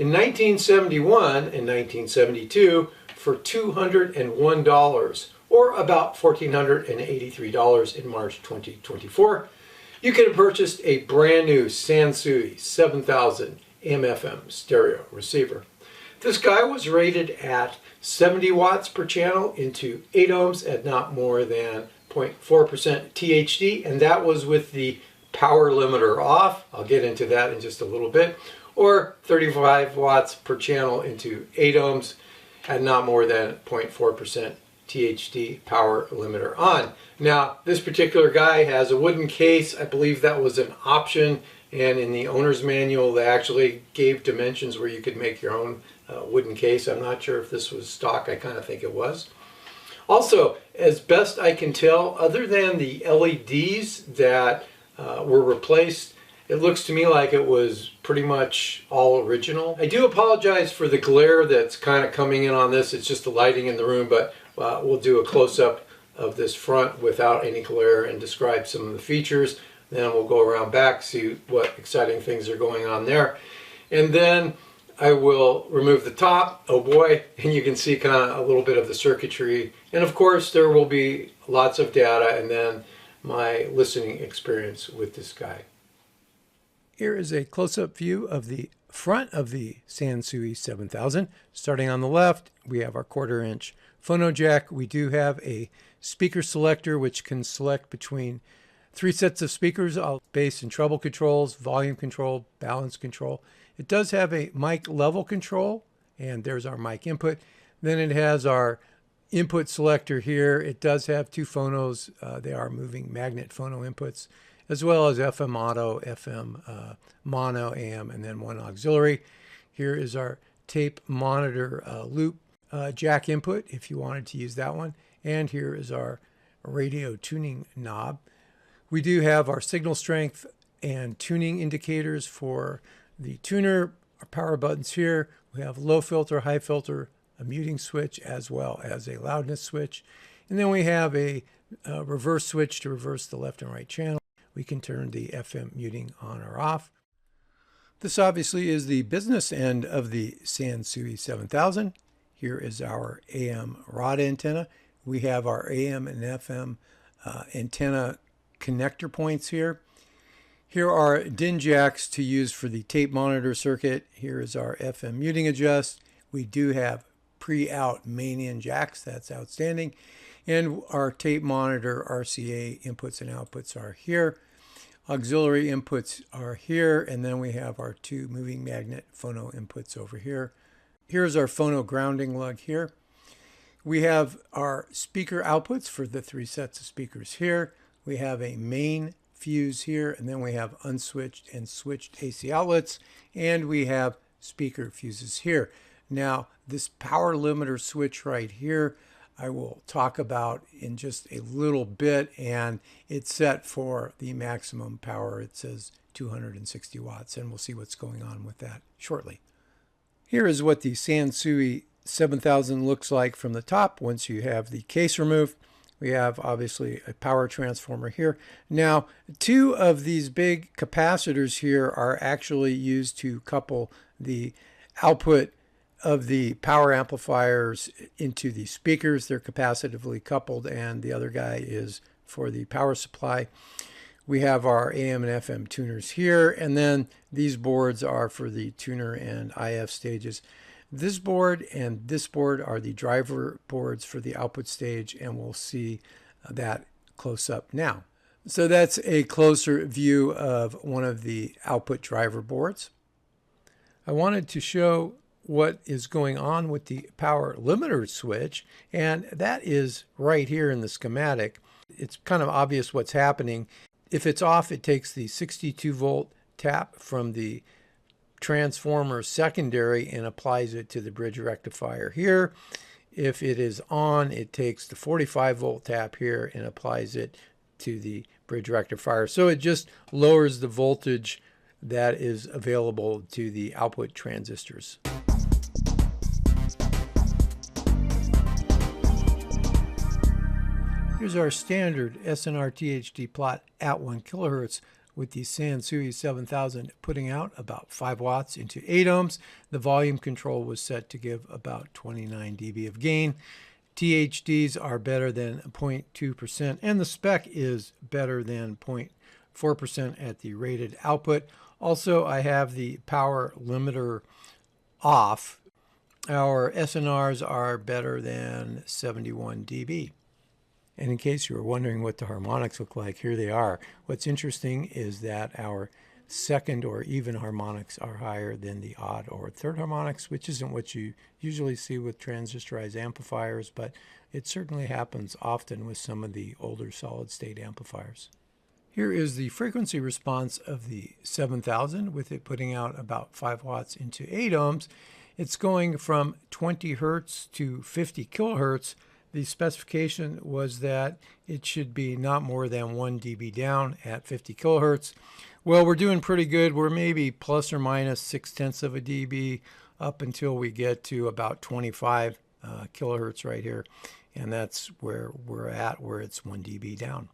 in 1971 and 1972 for $201, or about $1,483 in March 2024. You could have purchased a brand new Sansui 7000 AM/FM stereo receiver. This guy was rated at 70 watts per channel into 8 ohms at not more than 0.4% THD, and that was with the power limiter off. I'll get into that in just a little bit. Or 35 watts per channel into 8 ohms at not more than 0.4% THD power limiter on. Now, this particular guy has a wooden case. I believe that was an option, and in the owner's manual they actually gave dimensions where you could make your own wooden case. I'm not sure if this was stock. I kind of think it was. Also, as best I can tell, other than the LEDs that were replaced, it looks to me like it was pretty much all original. I do apologize for the glare that's kind of coming in on this. It's just the lighting in the room, but we'll do a close-up of this front without any glare and describe some of the features. Then we'll go around back, see what exciting things are going on there. And then I will remove the top, oh boy, and you can see kind of a little bit of the circuitry. And of course, there will be lots of data and then my listening experience with this guy. Here is a close-up view of the front of the Sansui 7000. Starting on the left, we have our 1/4 inch phono jack. We do have a speaker selector which can select between 3 sets of speakers, all bass and treble controls, volume control, balance control. It does have a mic level control, and there's our mic input. Then it has our input selector here. It does have 2 phonos. They are moving magnet phono inputs, as well as FM auto, FM mono, AM, and then 1 auxiliary. Here is our tape monitor loop jack input if you wanted to use that one. And here is our radio tuning knob. We do have our signal strength and tuning indicators for the tuner. Our power buttons here. We have low filter, high filter, a muting switch, as well as a loudness switch. And then we have a reverse switch to reverse the left and right channel. We can turn the FM muting on or off. This obviously is the business end of the Sansui 7000. Here is our AM rod antenna. We have our AM and FM antenna connector points here. Here are DIN jacks to use for the tape monitor circuit. Here is our FM muting adjust. We do have pre-out main-in jacks. That's outstanding. And our tape monitor RCA inputs and outputs are here. Auxiliary inputs are here. And then we have our 2 moving magnet phono inputs over here. Here's our phono grounding lug here. We have our speaker outputs for the 3 sets of speakers here. We have a main fuse here, and then we have unswitched and switched AC outlets, and we have speaker fuses here. Now, this power limiter switch right here, I will talk about in just a little bit, and it's set for the maximum power. It says 260 watts, and we'll see what's going on with that shortly. Here is what the Sansui 7000 looks like from the top once you have the case removed. We have obviously a power transformer here. Now, 2 of these big capacitors here are actually used to couple the output of the power amplifiers into the speakers. They're capacitively coupled, and the other guy is for the power supply. We have our AM and FM tuners here, and then these boards are for the tuner and IF stages. This board and this board are the driver boards for the output stage, and we'll see that close up now. So that's a closer view of one of the output driver boards. I wanted to show what is going on with the power limiter switch, and that is right here in the schematic. It's kind of obvious what's happening. If it's off, it takes the 62 volt tap from the transformer secondary and applies it to the bridge rectifier here. If it is on, it takes the 45 volt tap here and applies it to the bridge rectifier. So it just lowers the voltage that is available to the output transistors. Here's our standard SNR THD plot at 1 kilohertz with the Sansui 7000 putting out about 5 watts into 8 ohms. The volume control was set to give about 29 dB of gain. THDs are better than 0.2%, and the spec is better than 0.4% at the rated output. Also, I have the power limiter off. Our SNRs are better than 71 dB. And in case you were wondering what the harmonics look like, here they are. What's interesting is that our second or even harmonics are higher than the odd or third harmonics, which isn't what you usually see with transistorized amplifiers, but it certainly happens often with some of the older solid-state amplifiers. Here is the frequency response of the 7000 with it putting out about 5 watts into 8 ohms. It's going from 20 hertz to 50 kilohertz. The specification was that it should be not more than 1 dB down at 50 kilohertz. Well, we're doing pretty good. We're maybe plus or minus 0.6 of a dB up until we get to about 25 kilohertz right here. And that's where we're at, where it's 1 dB down.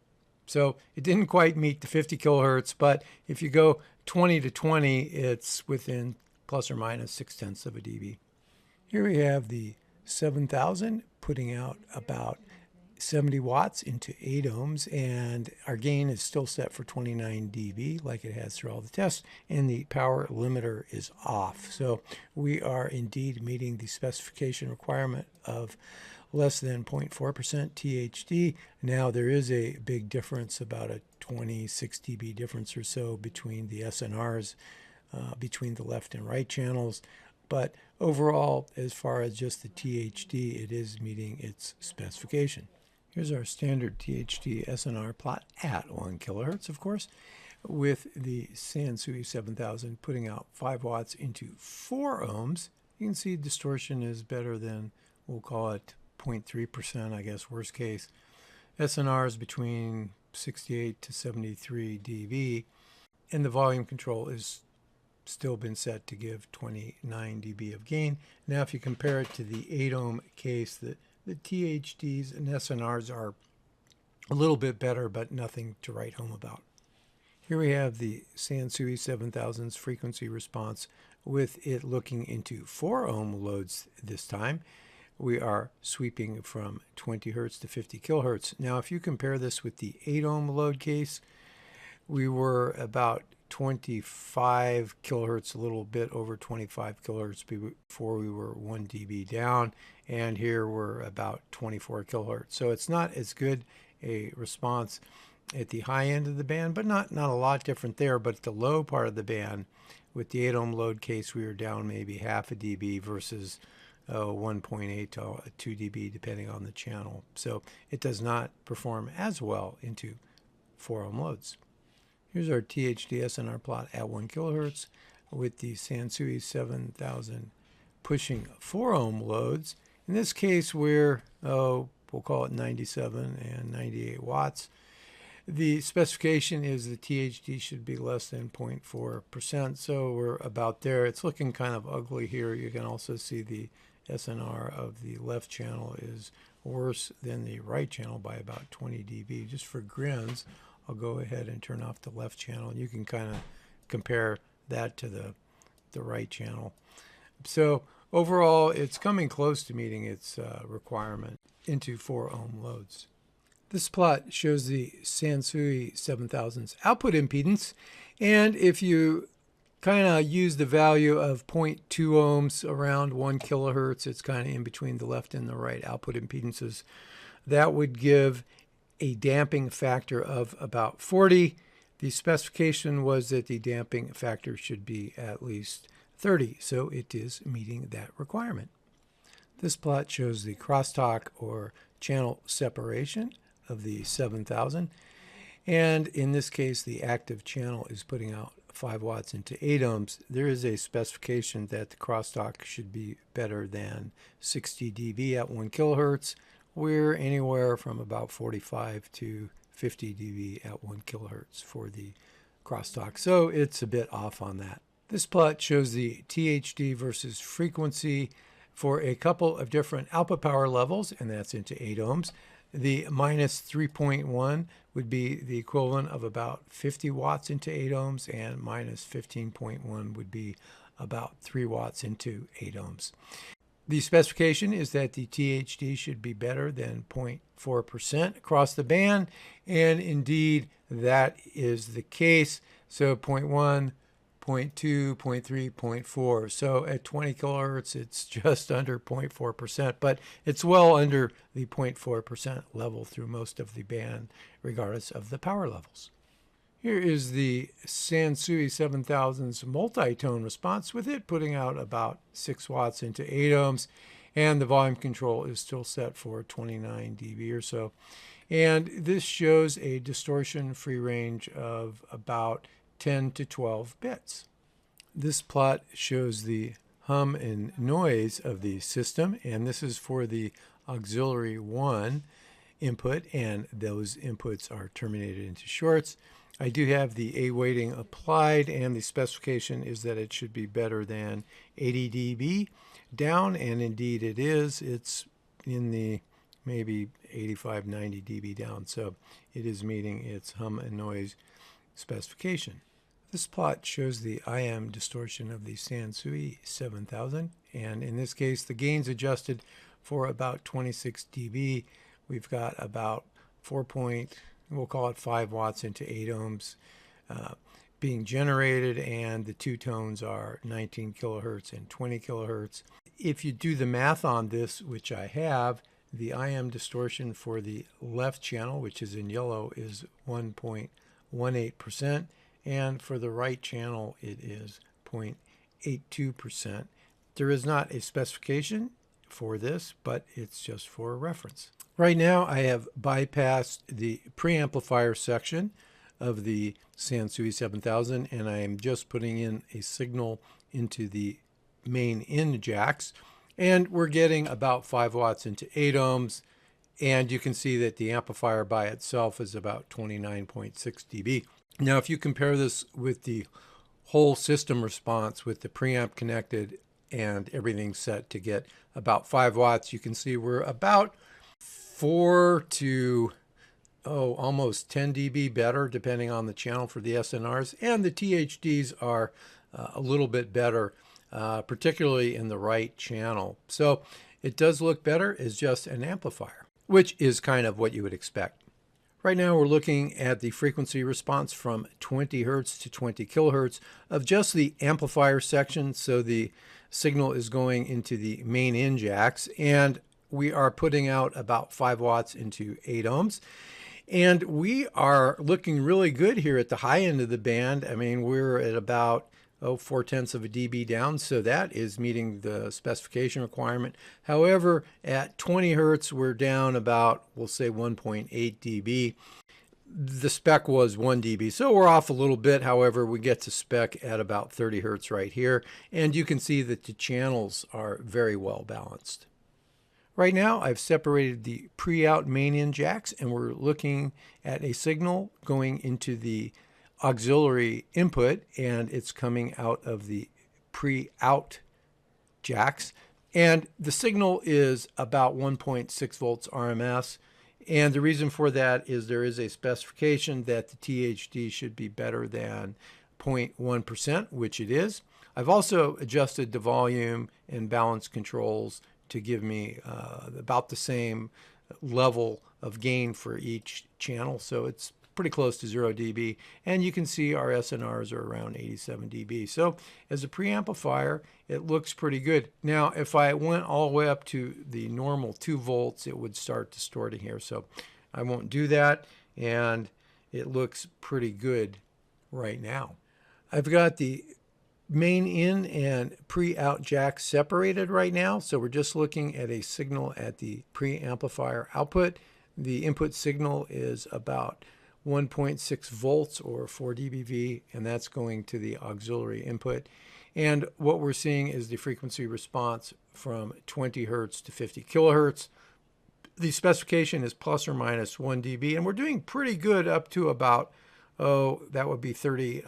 So it didn't quite meet the 50 kilohertz, but if you go 20 to 20, it's within plus or minus 0.6 of a dB. Here we have the 7000 putting out about 70 watts into 8 ohms, and our gain is still set for 29 dB like it has through all the tests, and the power limiter is off. So we are indeed meeting the specification requirement of less than 0.4% THD. Now there is a big difference, about a 26 dB difference or so between the SNRs, between the left and right channels. But overall, as far as just the THD, it is meeting its specification. Here's our standard THD SNR plot at 1 kilohertz, of course, with the Sansui 7000 putting out 5 watts into 4 ohms. You can see distortion is better than, we'll call it 0.3%, I guess, worst case. SNR is between 68 to 73 dB, and the volume control is still been set to give 29 dB of gain. Now if you compare it to the 8 ohm case, the THDs and SNRs are a little bit better, but nothing to write home about. Here we have the Sansui 7000's frequency response with it looking into 4 ohm loads this time. We are sweeping from 20 hertz to 50 kilohertz. Now if you compare this with the 8 ohm load case, we were about 25 kilohertz, a little bit over 25 kilohertz before we were 1 dB down, and here we're about 24 kilohertz. So it's not as good a response at the high end of the band, but not a lot different there. But at the low part of the band, with the 8 ohm load case, we were down maybe half a dB versus 1.8 to 2 dB depending on the channel. So it does not perform as well into 4 ohm loads. Here's our THD SNR plot at 1 kilohertz with the Sansui 7000 pushing 4 ohm loads. In this case, we'll call it 97 and 98 watts. The specification is the THD should be less than 0.4%, so we're about there. It's looking kind of ugly here. You can also see the SNR of the left channel is worse than the right channel by about 20 dB. Just for grins, I'll go ahead and turn off the left channel, and you can kind of compare that to the right channel. So overall, it's coming close to meeting its requirement into 4 ohm loads. This plot shows the Sansui 7000's output impedance, and if you kind of use the value of 0.2 ohms around 1 kilohertz, it's kind of in between the left and the right output impedances, that would give a damping factor of about 40. The specification was that the damping factor should be at least 30, so it is meeting that requirement. This plot shows the crosstalk or channel separation of the 7000, and in this case the active channel is putting out 5 watts into 8 ohms. There is a specification that the crosstalk should be better than 60 dB at 1 kilohertz. We're anywhere from about 45 to 50 dB at 1 kilohertz for the crosstalk, so it's a bit off on that. This plot shows the THD versus frequency for a couple of different output power levels, and that's into 8 ohms. The minus 3.1 would be the equivalent of about 50 watts into 8 ohms, and minus 15.1 would be about 3 watts into 8 ohms. The specification is that the THD should be better than 0.4% across the band, and indeed that is the case. So 0.1, 0.2, 0.3, 0.4. So at 20 kilohertz, it's just under 0.4%, but it's well under the 0.4% level through most of the band, regardless of the power levels. Here is the Sansui 7000's multitone response, with it putting out about 6 watts into 8 ohms, and the volume control is still set for 29 dB or so. And this shows a distortion free range of about 10 to 12 bits. This plot shows the hum and noise of the system, and this is for the auxiliary 1 input, and those inputs are terminated into shorts. I do have the A weighting applied, and the specification is that it should be better than 80 dB down, and indeed it is. It's in the maybe 85, 90 dB down, so it is meeting its hum and noise specification. This plot shows the IM distortion of the Sansui 7000, and in this case the gain's adjusted for about 26 dB. We've got about we'll call it 5 watts into 8 ohms being generated, and the two tones are 19 kilohertz and 20 kilohertz. If you do the math on this, which I have, the IM distortion for the left channel, which is in yellow, is 1.18%, and for the right channel it is 0.82%. There is not a specification for this, but it's just for reference. Right now I have bypassed the preamplifier section of the Sansui 7000, and I am just putting in a signal into the main in jacks, and we're getting about 5 watts into 8 ohms, and you can see that the amplifier by itself is about 29.6 dB. Now if you compare this with the whole system response with the preamp connected and everything set to get about 5 watts, you can see we're about 4 to almost 10 dB better depending on the channel for the SNRs, and the THDs are a little bit better, particularly in the right channel. So it does look better as just an amplifier, which is kind of what you would expect. Right now we're looking at the frequency response from 20 hertz to 20 kilohertz of just the amplifier section. So the signal is going into the main in jacks, and we are putting out about 5 watts into 8 ohms. And we are looking really good here at the high end of the band. I mean, we're at about 0.4 of a dB down, so that is meeting the specification requirement. However, at 20 hertz, we're down about, we'll say 1.8 dB. The spec was 1 dB, so we're off a little bit. However, we get to spec at about 30 hertz right here, and you can see that the channels are very well balanced. Right now, I've separated the pre-out main-in jacks, and we're looking at a signal going into the auxiliary input, and it's coming out of the pre-out jacks. And the signal is about 1.6 volts RMS. And the reason for that is there is a specification that the THD should be better than 0.1%, which it is. I've also adjusted the volume and balance controls to give me about the same level of gain for each channel. So it's pretty close to 0 dB. And you can see our SNRs are around 87 dB. So as a preamplifier, it looks pretty good. Now, if I went all the way up to the normal 2 volts, it would start distorting here. So I won't do that. And it looks pretty good right now. I've got the main in and pre-out jack separated right now. So we're just looking at a signal at the preamplifier output. The input signal is about 1.6 volts or 4 dBV, and that's going to the auxiliary input. And what we're seeing is the frequency response from 20 hertz to 50 kilohertz. The specification is plus or minus 1 dB, and we're doing pretty good up to about, that would be 30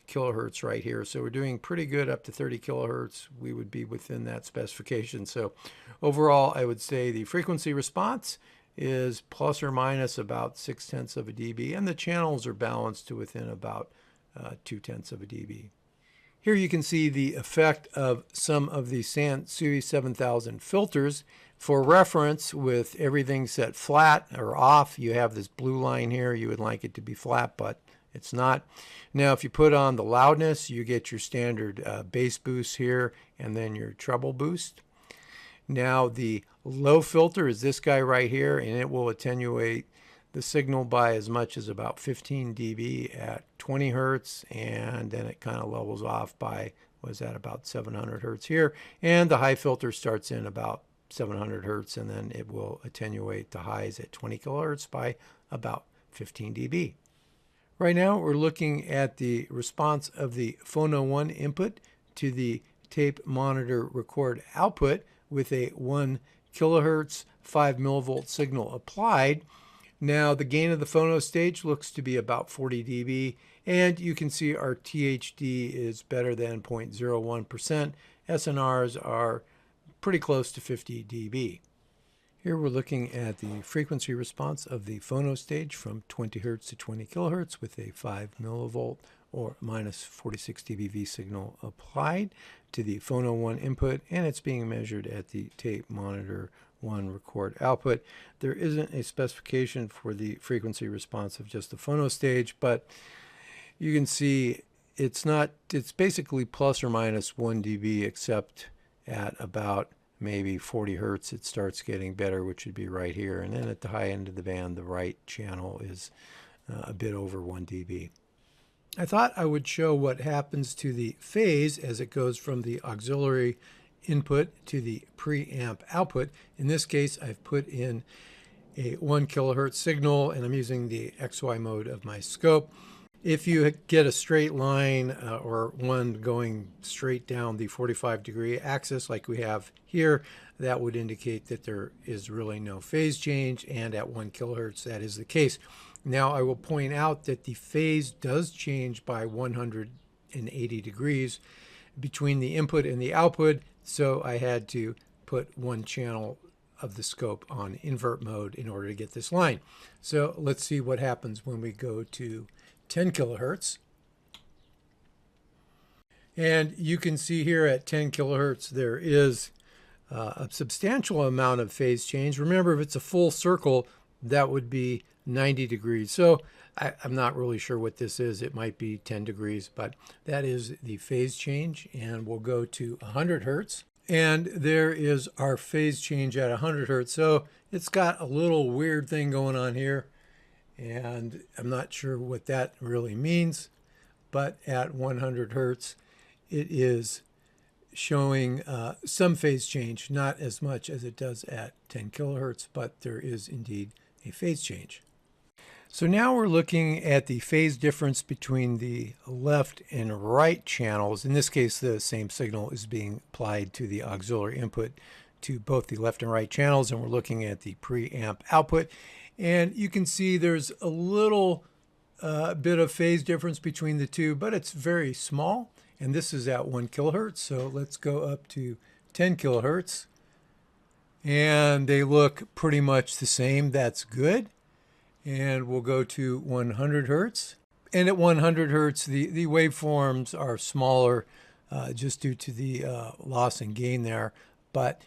kilohertz right here. So we're doing pretty good up to 30 kilohertz. We would be within that specification. So overall, I would say the frequency response is plus or minus about 0.6 of a dB, and the channels are balanced to within about 0.2 of a dB. Here you can see the effect of some of the Sansui 7000 filters. For reference, with everything set flat or off, you have this blue line here. You would like it to be flat, but it's not. Now, if you put on the loudness, you get your standard bass boost here and then your treble boost. Now, the low filter is this guy right here, and it will attenuate the signal by as much as about 15 dB at 20 hertz, and then it kind of levels off by, was that about 700 hertz here, and the high filter starts in about 700 hertz, and then it will attenuate the highs at 20 kilohertz by about 15 dB. Right now we're looking at the response of the Phono 1 input to the tape monitor record output with a 1 kilohertz 5 millivolt signal applied. Now the gain of the phono stage looks to be about 40 dB, and you can see our THD is better than 0.01%. SNRs are pretty close to 50 dB. Here we're looking at the frequency response of the phono stage from 20 Hz to 20 kHz with a 5 millivolt or minus 46 dBV signal applied to the Phono 1 input, and it's being measured at the tape monitor 1 record output. There isn't a specification for the frequency response of just the phono stage, but you can see it's basically plus or minus 1 dB, except at about maybe 40 hertz it starts getting better, which would be right here, and then at the high end of the band the right channel is a bit over 1 dB. I thought I would show what happens to the phase as it goes from the auxiliary input to the preamp output. In this case, I've put in a 1 kilohertz signal, and I'm using the XY mode of my scope. If you get a straight line or one going straight down the 45-degree axis like we have here, that would indicate that there is really no phase change, and at 1 kilohertz that is the case. Now I will point out that the phase does change by 180 degrees between the input and the output, so I had to put one channel of the scope on invert mode in order to get this line. So let's see what happens when we go to 10 kilohertz. And you can see here at 10 kilohertz there is a substantial amount of phase change. Remember, if it's a full circle, that would be 90 degrees. So I'm not really sure what this is. It might be 10 degrees, but that is the phase change. And we'll go to 100 hertz. And there is our phase change at 100 hertz. So it's got a little weird thing going on here, and I'm not sure what that really means, but at 100 hertz it is showing some phase change, not as much as it does at 10 kilohertz, but there is indeed a phase change. So now we're looking at the phase difference between the left and right channels. In this case, the same signal is being applied to the auxiliary input to both the left and right channels, and we're looking at the preamp output. And you can see there's a little bit of phase difference between the two, but it's very small. And this is at 1 kilohertz. So let's go up to 10 kilohertz. And they look pretty much the same. That's good. And we'll go to 100 hertz. And at 100 hertz, the waveforms are smaller just due to the loss and gain there. But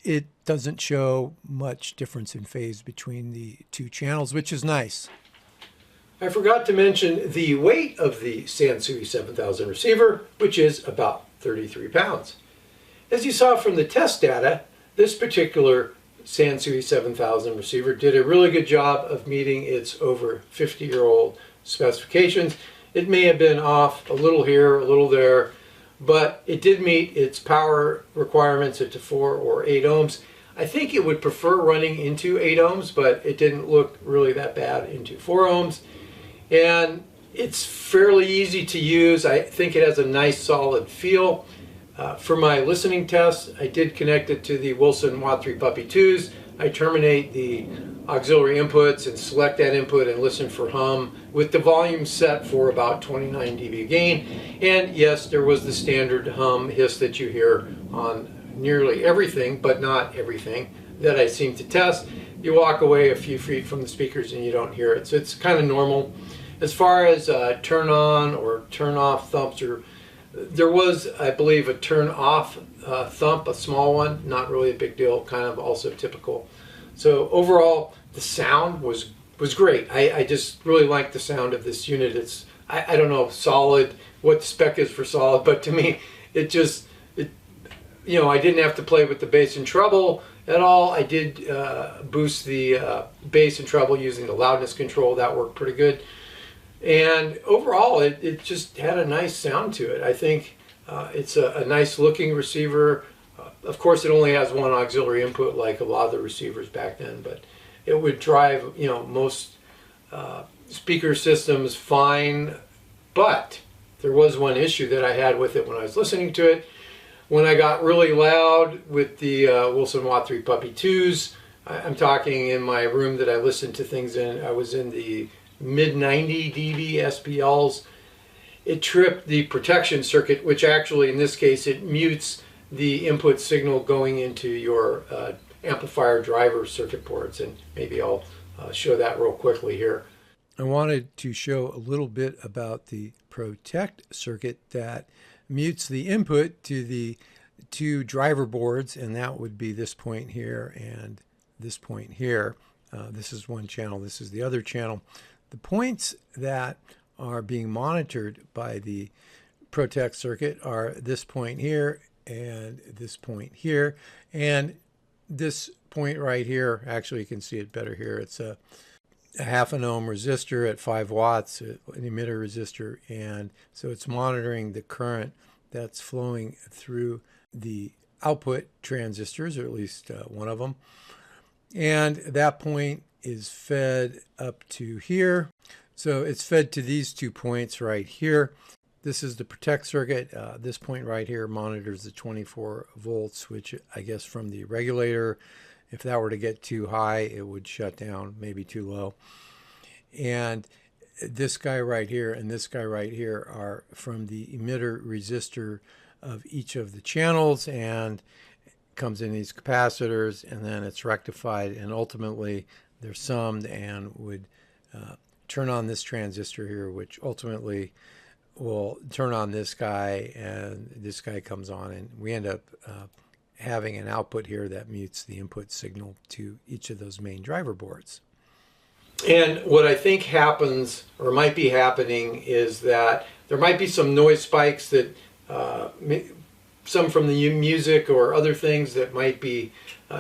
it doesn't show much difference in phase between the two channels, which is nice. I forgot to mention the weight of the Sansui 7000 receiver, which is about 33 pounds. As you saw from the test data, this particular Sansui 7000 receiver did a really good job of meeting its over 50-year-old specifications. It may have been off a little here, a little there, but it did meet its power requirements at 4 or 8 ohms. I think it would prefer running into 8 ohms, but it didn't look really that bad into 4 ohms. And it's fairly easy to use. I think it has a nice solid feel. For my listening tests, I did connect it to the Wilson Watt 3 Puppy 2s. I terminate the auxiliary inputs and select that input and listen for hum with the volume set for about 29 dB gain. And yes, there was the standard hum hiss that you hear on nearly everything, but not everything that I seem to test. you walk away a few feet from the speakers and you don't hear it. So it's kind of normal. As far as turn on or turn off thumps, there was, I believe, a turn off thump, a small one, not really a big deal, kind of also typical. So overall, the sound was great. I just really like the sound of this unit. It's, I don't know, solid, what the spec is for solid, but to me, it you know, I didn't have to play with the bass and treble at all. I did boost the bass and treble using the loudness control. That worked pretty good. And overall, it just had a nice sound to it. I think it's a nice looking receiver. Of course, it only has one auxiliary input like a lot of the receivers back then, but it would drive, you know, most speaker systems fine. But there was one issue that I had with it when I was listening to it. When I got really loud with the Wilson Watt 3 Puppy 2s, I'm talking in my room that I listened to things in, I was in the mid 90 dB SPLs, it tripped the protection circuit, which actually in this case it mutes the input signal going into your amplifier driver circuit boards, and maybe I'll show that real quickly here. I wanted to show a little bit about the protect circuit that mutes the input to the two driver boards, and that would be this point here and this point here. This is one channel, this is the other channel. The points that are being monitored by the protect circuit are this point here and this point here, and this point right here. Actually, you can see it better here. It's a half an ohm resistor at 5 watts, an emitter resistor, and so it's monitoring the current that's flowing through the output transistors, or at least one of them. And that point is fed up to here. So it's fed to these 2 points right here. This is the protect circuit. This point right here monitors the 24 volts, which I guess from the regulator, if that were to get too high, it would shut down, maybe too low. And this guy right here and this guy right here are from the emitter resistor of each of the channels, and comes in these capacitors, and then it's rectified, and ultimately they're summed and would turn on this transistor here, which ultimately will turn on this guy, and this guy comes on, and we end up having an output here that mutes the input signal to each of those main driver boards. And what I think happens, or might be happening, is that there might be some noise spikes that some from the music or other things that might be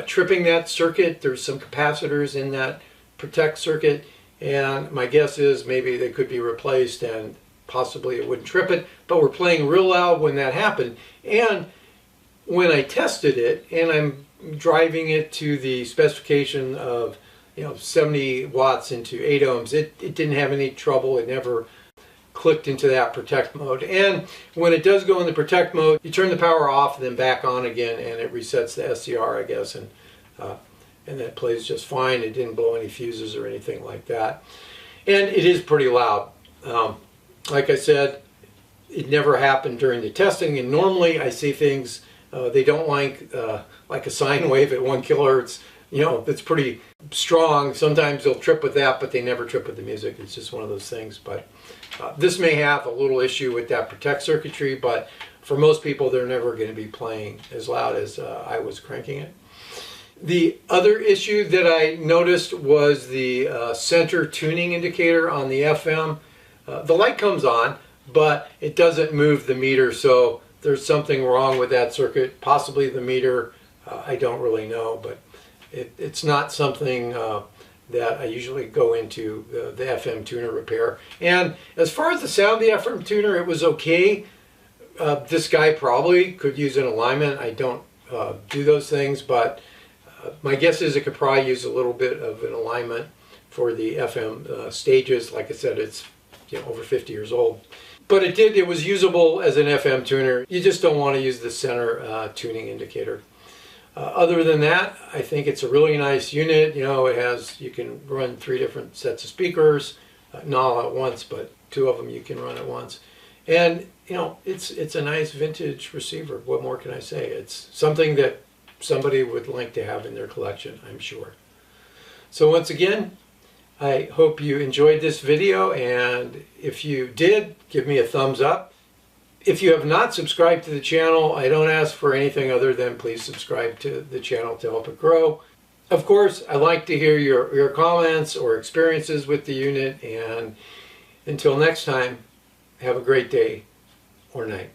tripping that circuit. There's some capacitors in that protect circuit, and my guess is maybe they could be replaced and possibly it wouldn't trip it, but we're playing real loud when that happened. And when I tested it, and I'm driving it to the specification of 70 watts into 8 ohms, it didn't have any trouble. It never clicked into that protect mode. And when it does go in the protect mode, you turn the power off and then back on again, and it resets the SCR, I guess, and that plays just fine. It didn't blow any fuses or anything like that. And it is pretty loud. Like I said, it never happened during the testing, and normally I see things they don't like a sine wave at 1 kilohertz. That's pretty strong. Sometimes they'll trip with that, but they never trip with the music. It's just one of those things. But this may have a little issue with that protect circuitry, but for most people, they're never going to be playing as loud as I was cranking it. The other issue that I noticed was the center tuning indicator on the FM. The light comes on, but it doesn't move the meter, so there's something wrong with that circuit. Possibly the meter, I don't really know, but it's not something that I usually go into the FM tuner repair. And as far as the sound of the FM tuner, it was okay. This guy probably could use an alignment. I don't do those things, but my guess is it could probably use a little bit of an alignment for the FM stages. Like I said, it's over 50 years old. But it was usable as an FM tuner. You just don't want to use the center tuning indicator. Other than that, I think it's a really nice unit. You can run 3 different sets of speakers, not all at once, but 2 of them you can run at once. And it's a nice vintage receiver. What more can I say? It's something that somebody would like to have in their collection, I'm sure. So once again, I hope you enjoyed this video, and if you did, give me a thumbs up. If you have not subscribed to the channel, I don't ask for anything other than please subscribe to the channel to help it grow. Of course, I like to hear your comments or experiences with the unit, and until next time, have a great day or night.